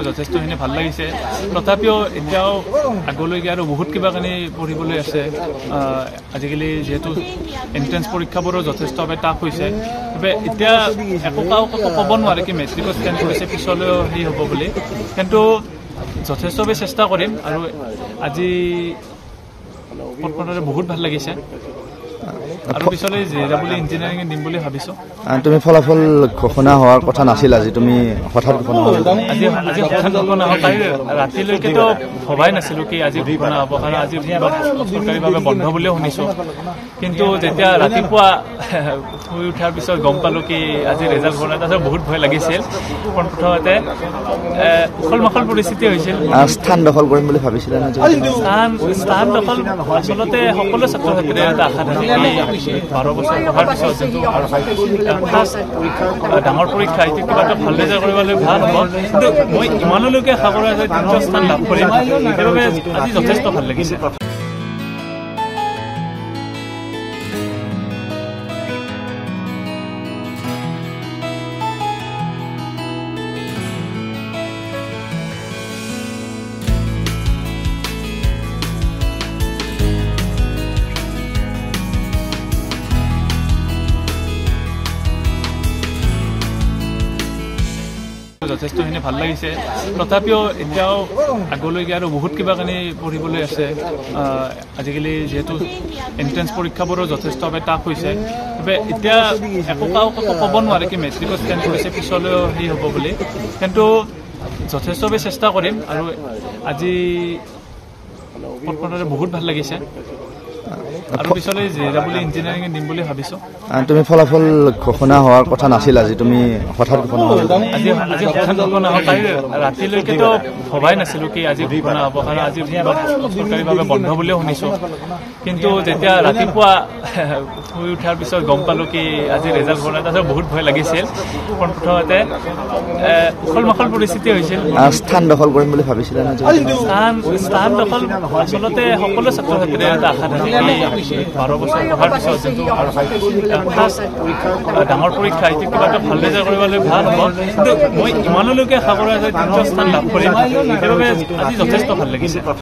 যথেষ্টখিনি ভাল লাগিছে তথাপিও এতিয়াও আগলৈকে আৰু বহুত কিবা কানি পঢ়িবলৈ আছে আজিকালি যেহেতু এন্ট্ৰেন্স পৰীক্ষাবোৰো যথেষ্টভাৱে টাফ হৈছে এতিয়া একো ক'ব নোৱাৰে কি মেট্ৰিকত স্কেন কৰিছে পিছলৈও সেই হ'ব বুলি কিন্তু যথেষ্টভাৱে চেষ্টা কৰিম আৰু আজি পটপটৰে বহুত ভাল লাগিছে আৰু পিছলৈ জেডাবল ইঞ্জিনিয়াৰিং দিম বুলি ভাবিছো তুমি ফলাফল ঘোষণা হোৱাৰ কথা নাছিল আজি তুমি হঠাৎ ঘোষণা হ'ল আজি হঠাৎ ঘোষণা হ'ল ৰাতিলৈকেতো ভবাই নাছিলো কি আজি ঘোষণা হ'ব কাৰণ আজি চৰকাৰীভাৱে বন্ধ বুলিও শুনিছো কিন্তু যেতিয়া ৰাতিপুৱা শুই উঠাৰ পিছত গম পালো কি আজি ৰেজাল্ট ঘোষণা তাৰপিছত বহুত ভয় লাগিছিল প্ৰথমতে উখল মাখল পৰিস্থিতি হৈছিল স্থান দখল কৰিম বুলি ভাবিছিলে স্থান দখল আচলতে সকলো ছাত্ৰ ছাত্ৰীৰ এটা আশা থাকে 12 বছৰ পঢ়াৰ পিছত যোনটো ডাঙৰ পৰীক্ষা এতিয়া কিবা এটা ভাল ৰিজাল্ট কৰিবলৈ ভাল হ'ব কিন্তু মই ইমানলৈকে আশা কৰা যে 3টা স্থান লাভ কৰিম সেইবাবে আজি যথেষ্ট ভাল লাগিছে যথেষ্টখিনি ভাল লাগিছে তথাপিও এতিয়াও আগলৈকে আৰু বহুত কিবা কানি পঢ়িবলৈ আছে আজিকালি যেহেতু এন্ট্ৰেন্স পৰীক্ষাবোৰো যথেষ্টভাৱে টাফ হৈছে এতিয়া একো ক'ব নোৱাৰে কি মেট্ৰিকত স্কেন কৰিছে পিছলৈও সেই হ'ব বুলি কিন্তু যথেষ্টভাৱে চেষ্টা কৰিম আৰু আজি পটপটৰে বহুত ভাল লাগিছে আৰু পিছলৈ জেডাবল ইঞ্জিনিয়াৰিং দিম বুলি ভাবিছো তুমি ফলাফল ঘোষণা হোৱাৰ কথা নাছিল আজি তুমি হঠাৎ ঘোষণা হ'ল আজি হঠাৎ ঘোষণা হ'ল ৰাতিলৈকেতো ভবাই নাছিলো কি আজি ঘোষণা হ'ব কাৰণ আজি চৰকাৰীভাৱে বন্ধ বুলিও শুনিছো কিন্তু যেতিয়া ৰাতিপুৱা শুই উঠাৰ পিছত গম পালো কি আজি ৰেজাল্ট ঘোষণা তাৰপিছত বহুত ভয় লাগিছিল প্ৰথমতে উখল মাখল পৰিস্থিতি হৈছিল স্থান দখল কৰিম বুলি ভাবিছিলে স্থান দখল আচলতে সকলো ছাত্ৰ ছাত্ৰীৰ এটা আশা থাকে 12 বছৰ পঢ়াৰ পিছত যোনটো ডাঙৰ পৰীক্ষা এতিয়া কিবা এটা ভাল ৰিজাল্ট কৰিবলৈ ভাল হ'ব কিন্তু মই ইমানলৈকে আশা কৰা যে 3টা স্থান লাভ কৰিম সেইবাবে আজি যথেষ্ট ভাল লাগিছে